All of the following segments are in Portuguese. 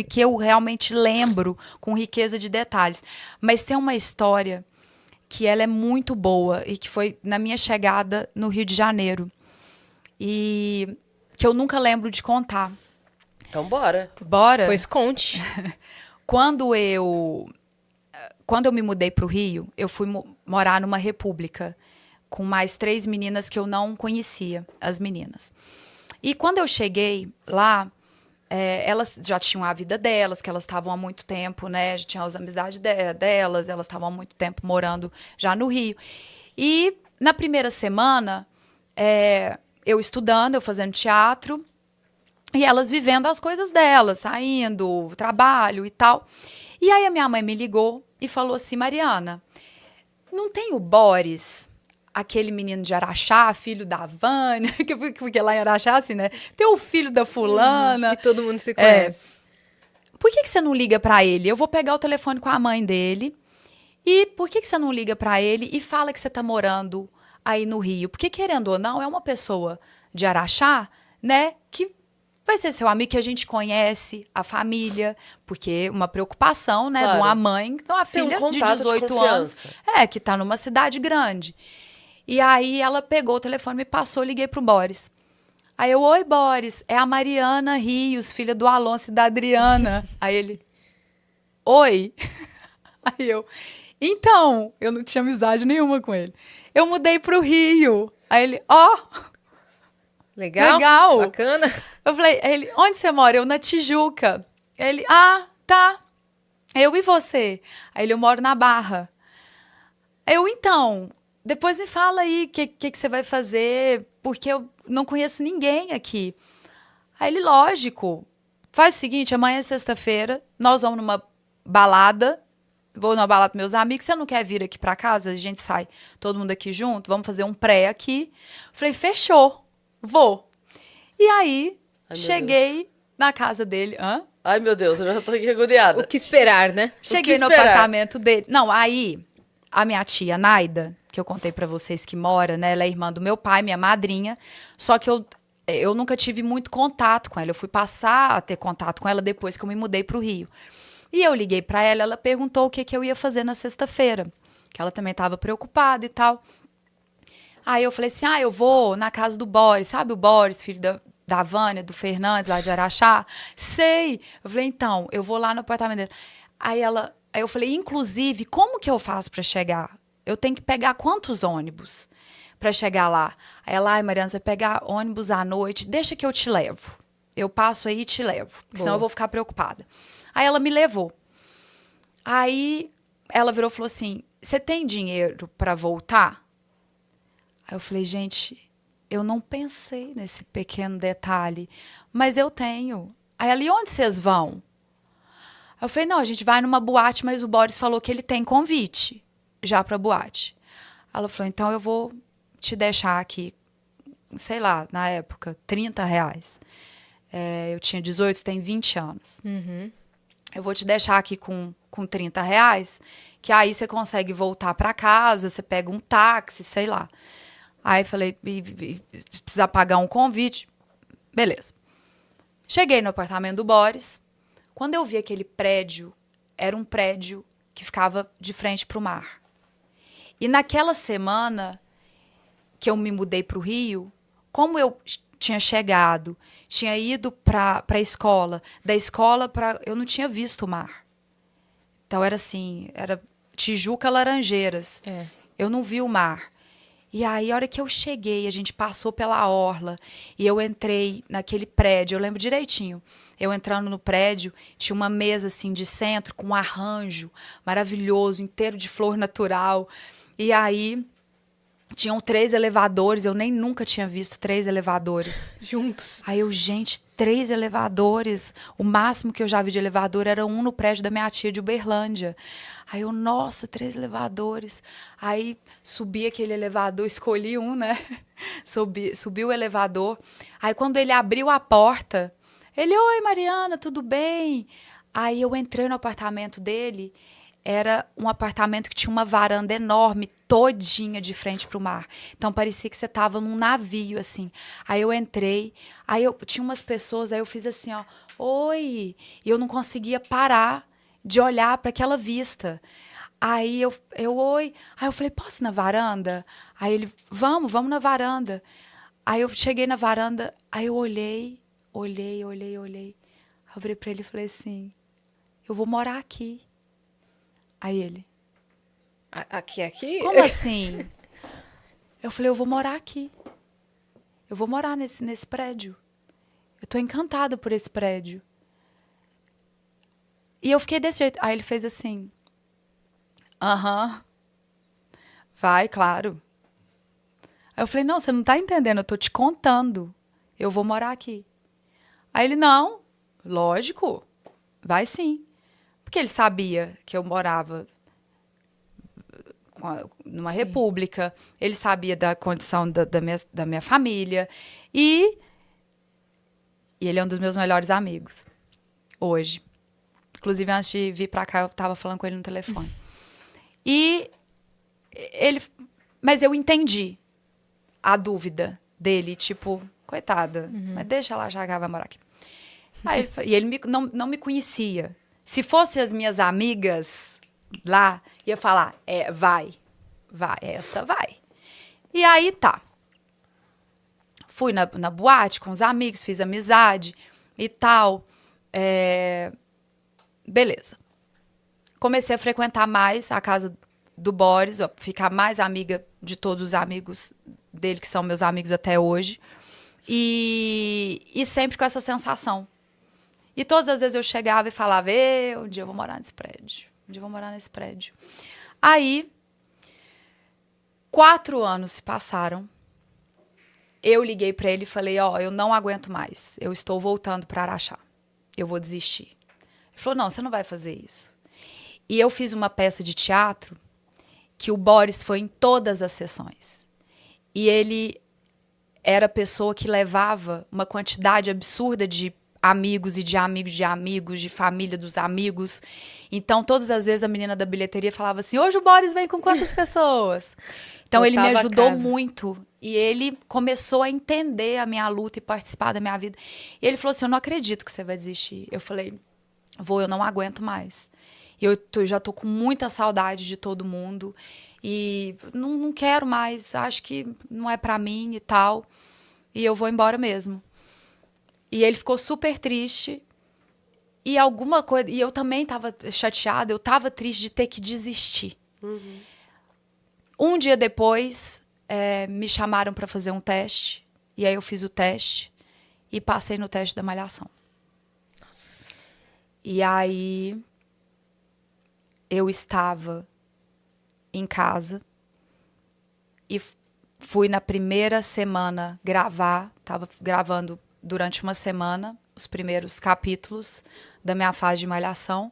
que eu realmente lembro com riqueza de detalhes. Mas tem uma história que ela é muito boa e que foi na minha chegada no Rio de Janeiro. E que eu nunca lembro de contar. Então, bora. Bora? Pois conte. Quando eu me mudei para o Rio, eu fui morar numa república com mais 3 meninas que eu não conhecia, as meninas. E quando eu cheguei lá, elas já tinham a vida delas, que elas estavam há muito tempo, né? Já tinham as amizades delas, elas estavam há muito tempo morando já no Rio. E na primeira semana, eu estudando, eu fazendo teatro, e elas vivendo as coisas delas, saindo, trabalho e tal. E aí a minha mãe me ligou e falou assim, Mariana, não tem o Boris, aquele menino de Araxá, filho da Vânia, porque lá em Araxá, assim, né? Tem o filho da fulana. E todo mundo se conhece. Por que você não liga pra ele? Eu vou pegar o telefone com a mãe dele. E por que você não liga pra ele e fala que você tá morando aí no Rio? Porque, querendo ou não, é uma pessoa de Araxá, né? Que vai ser seu amigo, que a gente conhece, a família, porque uma preocupação, né, Claro. de uma mãe, então a Tem um filha de contato de 18 anos, confiança. que tá numa cidade grande. E aí ela pegou o telefone, me passou, liguei pro Boris. Aí eu, oi, Boris, é a Mariana Rios, filha do Alonso e da Adriana. Aí ele, oi. Aí eu, então, eu não tinha amizade nenhuma com ele. Eu mudei pro Rio. Aí ele, Legal? legal. Bacana. Eu falei, ele, onde você mora? Eu na Tijuca. Ele, tá. Eu e você? Aí ele, eu moro na Barra. Eu, então, depois me fala aí o que você vai fazer, porque eu não conheço ninguém aqui. Aí ele, lógico, faz o seguinte, amanhã é sexta-feira, nós vamos numa balada, vou numa balada com meus amigos, você não quer vir aqui pra casa? A gente sai todo mundo aqui junto, vamos fazer um pré aqui. Falei, fechou, vou. E aí, Ai, meu cheguei na casa dele. Ai, meu Deus, eu já tô aqui agoniada. O que esperar, né? Cheguei no esperar? apartamento dele. Não, aí, a minha tia, Naida, que eu contei pra vocês que mora, né? Ela é irmã do meu pai, minha madrinha. Só que eu nunca tive muito contato com ela. Eu fui passar a ter contato com ela depois que eu me mudei pro Rio. E eu liguei pra ela, ela perguntou o que eu ia fazer na sexta-feira. Que ela também tava preocupada e tal. Aí eu falei assim, eu vou na casa do Boris. Sabe o Boris, filho da Vânia, do Fernandes, lá de Araxá? Sei. Eu falei, então, eu vou lá no apartamento dele. Aí eu falei, inclusive, como que eu faço pra chegar? Eu tenho que pegar quantos ônibus pra chegar lá? Aí ela, Mariana, você vai pegar ônibus à noite, deixa que eu te levo. Eu passo aí e te levo, senão eu vou ficar preocupada. Aí ela me levou. Aí ela virou e falou assim, você tem dinheiro pra voltar? Aí eu falei, gente, eu não pensei nesse pequeno detalhe, mas eu tenho. Aí ela, e onde vocês vão? Aí eu falei, não, a gente vai numa boate, mas o Boris falou que ele tem convite já pra boate. Ela falou, então eu vou te deixar aqui, sei lá, na época, R$30. Eu tinha 18, você tem 20 anos. Eu vou te deixar aqui com R$30, que aí você consegue voltar pra casa, você pega um táxi, sei lá. Aí falei, precisa pagar um convite. Beleza. Cheguei no apartamento do Boris. Quando eu vi aquele prédio, era um prédio que ficava de frente para o mar. E naquela semana que eu me mudei para o Rio, como eu tinha chegado, tinha ido para a escola, da escola para... Eu não tinha visto o mar. Então era assim, era Tijuca, Laranjeiras. Eu não vi o mar. E aí, a hora que eu cheguei, a gente passou pela orla e eu entrei naquele prédio, eu lembro direitinho. Eu entrando no prédio, tinha uma mesa assim de centro com um arranjo maravilhoso, inteiro de flor natural. E aí, tinham 3 elevadores, eu nem nunca tinha visto 3 elevadores. Juntos. Aí eu, gente, 3 elevadores. O máximo que eu já vi de elevador era um no prédio da minha tia de Uberlândia. Aí eu, nossa, 3 elevadores. Aí subi aquele elevador, escolhi um, né? Subi o elevador. Aí quando ele abriu a porta, ele, oi, Mariana, tudo bem? Aí eu entrei no apartamento dele. Era um apartamento que tinha uma varanda enorme, todinha de frente para o mar. Então, parecia que você estava num navio, assim. Aí eu entrei, aí eu tinha umas pessoas, aí eu fiz assim, ó, oi. E eu não conseguia parar de olhar para aquela vista. Aí oi. Aí eu falei, posso ir na varanda? Aí ele, vamos na varanda. Aí eu cheguei na varanda, aí eu olhei. Aí eu virei pra ele e falei assim, eu vou morar aqui. Aí ele, Aqui? como assim? Eu falei, eu vou morar aqui. Eu vou morar nesse prédio. Eu tô encantada por esse prédio. E eu fiquei desse jeito. Aí ele fez assim, aham, vai, claro. Aí eu falei, não, você não tá entendendo, eu tô te contando. Eu vou morar aqui. Aí ele, não, lógico, vai sim. Porque ele sabia que eu morava numa república, ele sabia da condição da minha família. E ele é um dos meus melhores amigos, hoje. Inclusive, antes de vir pra cá, eu tava falando com ele no telefone. E ele... Mas eu entendi a dúvida dele, tipo, coitada, mas deixa ela já que ela vai morar aqui. Aí ele não me conhecia. Se fossem as minhas amigas lá, ia falar, vai, essa vai. E aí tá. Fui na boate com os amigos, fiz amizade e tal. Beleza. Comecei a frequentar mais a casa do Boris, ficar mais amiga de todos os amigos dele, que são meus amigos até hoje. E sempre com essa sensação. E todas as vezes eu chegava e falava, um dia eu vou morar nesse prédio. Um dia eu vou morar nesse prédio. Aí, 4 anos se passaram. Eu liguei para ele e falei, eu não aguento mais. Eu estou voltando para Araxá. Eu vou desistir. Ele falou, não, você não vai fazer isso. E eu fiz uma peça de teatro que o Boris foi em todas as sessões. E ele era a pessoa que levava uma quantidade absurda de amigos e de amigos de amigos, de família dos amigos. Então, todas as vezes a menina da bilheteria falava assim, hoje o Boris vem com quantas pessoas? Então, ele me ajudou muito. E ele começou a entender a minha luta e participar da minha vida. E ele falou assim, eu não acredito que você vai desistir. Eu falei, eu não aguento mais. E eu já tô com muita saudade de todo mundo. E não quero mais, acho que não é pra mim e tal. E eu vou embora mesmo. E ele ficou super triste. E alguma coisa... E eu também estava chateada, eu estava triste de ter que desistir. Uhum. Um dia depois, me chamaram para fazer um teste. E aí eu fiz o teste e passei no teste da malhação. Nossa. E aí eu estava em casa e fui na primeira semana gravar. Estava gravando durante uma semana os primeiros capítulos da minha fase de malhação.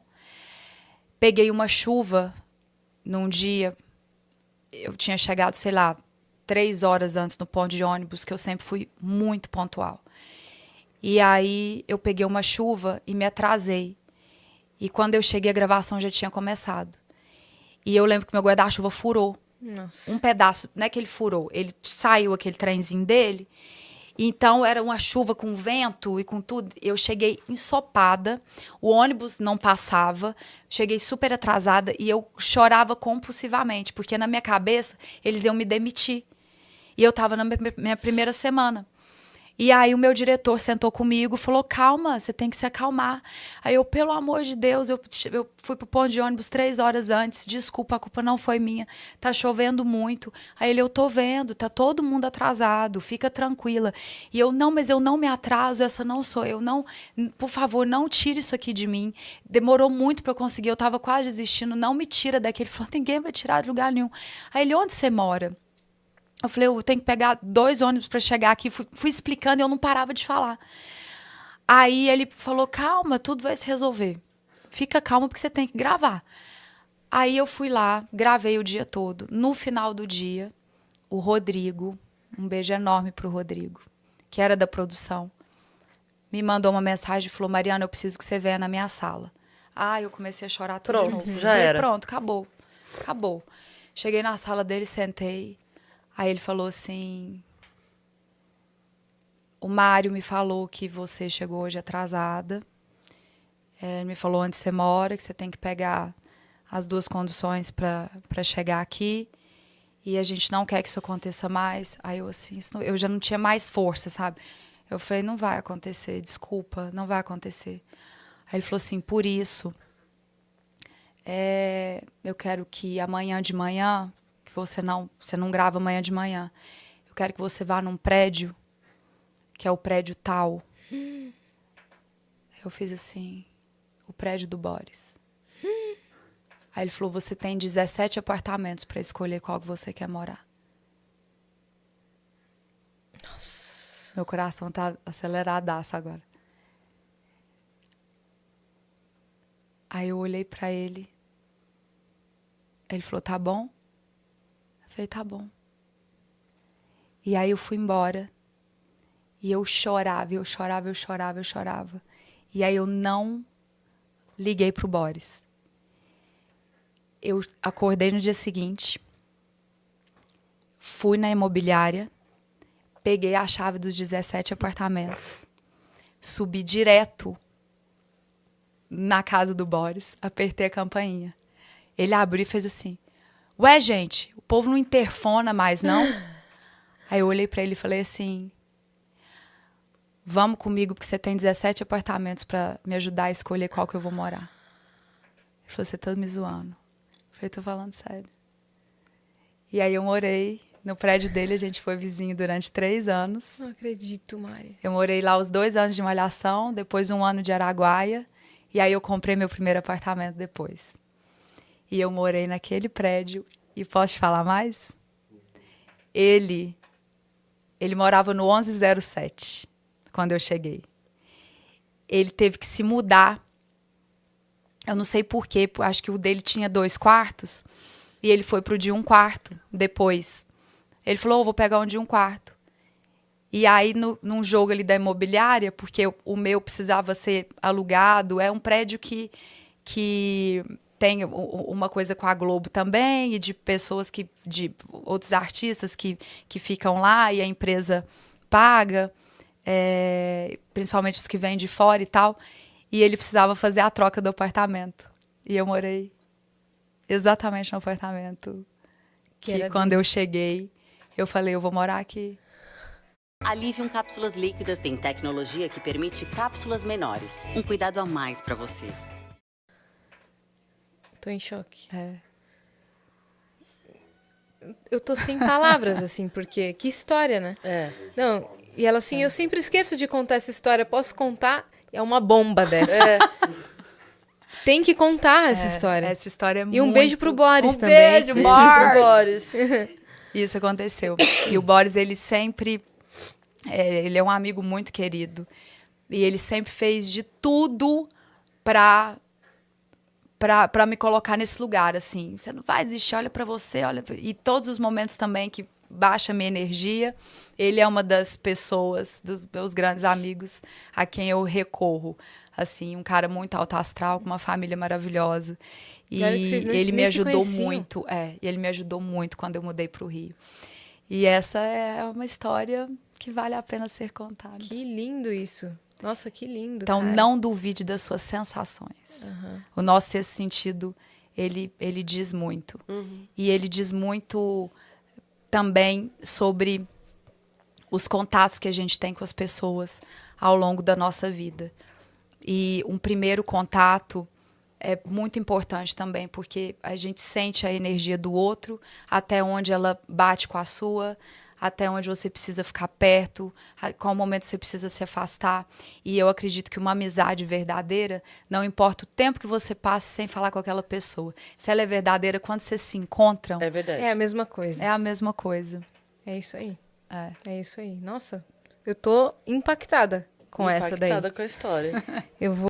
Peguei uma chuva num dia, eu tinha chegado, sei lá, 3 horas antes no ponto de ônibus, que eu sempre fui muito pontual. E aí eu peguei uma chuva e me atrasei. E quando eu cheguei, a gravação já tinha começado. E eu lembro que meu guarda-chuva furou. Nossa. Um pedaço, não é que ele furou, ele saiu aquele trenzinho dele. Então, era uma chuva com vento e com tudo. Eu cheguei ensopada, o ônibus não passava, cheguei super atrasada e eu chorava compulsivamente, porque na minha cabeça eles iam me demitir. E eu estava na minha primeira semana. E aí o meu diretor sentou comigo e falou, calma, você tem que se acalmar. Aí eu, pelo amor de Deus, eu fui pro ponto de ônibus 3 horas antes, desculpa, a culpa não foi minha, tá chovendo muito. Aí ele, eu tô vendo, tá todo mundo atrasado, fica tranquila. E eu, não, mas eu não me atraso, essa não sou eu, não, por favor, não tire isso aqui de mim. Demorou muito pra eu conseguir, eu tava quase desistindo, não me tira daqui. Ele falou, ninguém vai tirar de lugar nenhum. Aí ele, onde você mora? Eu falei, eu tenho que pegar 2 ônibus para chegar aqui. Fui explicando e eu não parava de falar. Aí ele falou, calma, tudo vai se resolver. Fica calma porque você tem que gravar. Aí eu fui lá, gravei o dia todo. No final do dia, o Rodrigo, um beijo enorme pro Rodrigo, que era da produção, me mandou uma mensagem e falou, Mariana, eu preciso que você venha na minha sala. Eu comecei a chorar tudo de novo. Já falei, era. Pronto, acabou. Cheguei na sala dele, sentei. Aí ele falou assim, o Mário me falou que você chegou hoje atrasada Ele me falou onde você mora, que você tem que pegar as 2 conduções para chegar aqui. E a gente não quer que isso aconteça mais. Aí eu assim, eu já não tinha mais força, sabe? Eu falei, não vai acontecer, desculpa, não vai acontecer. Aí ele falou assim, por isso, eu quero que amanhã de manhã, que você não grava amanhã de manhã, eu quero que você vá num prédio, que é o prédio tal. Eu fiz assim, o prédio do Boris. Aí ele falou, você tem 17 apartamentos para escolher qual que você quer morar. Nossa. Meu coração tá aceleradaço agora. Aí eu olhei para ele. Ele falou, tá bom? Eu falei, tá bom. E aí eu fui embora. E eu chorava, eu chorava, eu chorava, eu chorava. E aí eu não liguei pro Boris. Eu acordei no dia seguinte, fui na imobiliária, peguei a chave dos 17 apartamentos, subi direto na casa do Boris, apertei a campainha. Ele abriu e fez assim, ué, gente, o povo não interfona mais, não? Aí eu olhei para ele e falei assim, vamos comigo porque você tem 17 apartamentos para me ajudar a escolher qual que eu vou morar. Ele falou, você tá me zoando. Eu falei, tô falando sério. E aí eu morei no prédio dele, a gente foi vizinho durante 3 anos. Não acredito, Mari. Eu morei lá os 2 anos de Malhação, depois 1 ano de Araguaia, e aí eu comprei meu primeiro apartamento depois. E eu morei naquele prédio, e posso te falar mais? Ele morava no 1107, quando eu cheguei. Ele teve que se mudar. Eu não sei por quê, acho que o dele tinha 2 quartos, e ele foi pro de 1 quarto depois. Ele falou, vou pegar um de 1 quarto. E aí, num jogo ali da imobiliária, porque o meu precisava ser alugado, é um prédio que tem uma coisa com a Globo também, e de pessoas de outros artistas que ficam lá, e a empresa paga, principalmente os que vêm de fora e tal. E ele precisava fazer a troca do apartamento. E eu morei exatamente no apartamento que quando eu cheguei, eu falei, eu vou morar aqui. Alivium Cápsulas Líquidas tem tecnologia que permite cápsulas menores. Um cuidado a mais para você. Tô em choque. É. Eu tô sem palavras, assim, porque que história, né? Não, e ela assim, eu sempre esqueço de contar essa história. Posso contar? É uma bomba dessa. Tem que contar essa história. Essa história é muito... E um beijo pro Boris também. Beijo, Boris! Boris. Isso aconteceu. E o Boris, ele sempre... ele é um amigo muito querido. E ele sempre fez de tudo pra me colocar nesse lugar, assim. Você não vai desistir, olha pra você, olha... E todos os momentos também que baixa a minha energia, ele é uma das pessoas, dos meus grandes amigos, a quem eu recorro. Assim, um cara muito alto astral, com uma família maravilhosa. E ele me ajudou muito. Ele me ajudou muito quando eu mudei para o Rio. E essa é uma história que vale a pena ser contada. Que lindo isso. Nossa, que lindo. Então, cara. não duvide das suas sensações. Uhum. O nosso sexto sentido, ele diz muito. E ele diz muito também sobre os contatos que a gente tem com as pessoas ao longo da nossa vida. E um primeiro contato é muito importante também, porque a gente sente a energia do outro, até onde ela bate com a sua, até onde você precisa ficar perto, qual momento você precisa se afastar. E eu acredito que uma amizade verdadeira, não importa o tempo que você passe sem falar com aquela pessoa. Se ela é verdadeira, quando vocês se encontram... É verdade. É a mesma coisa. É a mesma coisa. É isso aí. É isso aí. Nossa, eu tô impactada com essa daí. Impactada com a história. Eu vou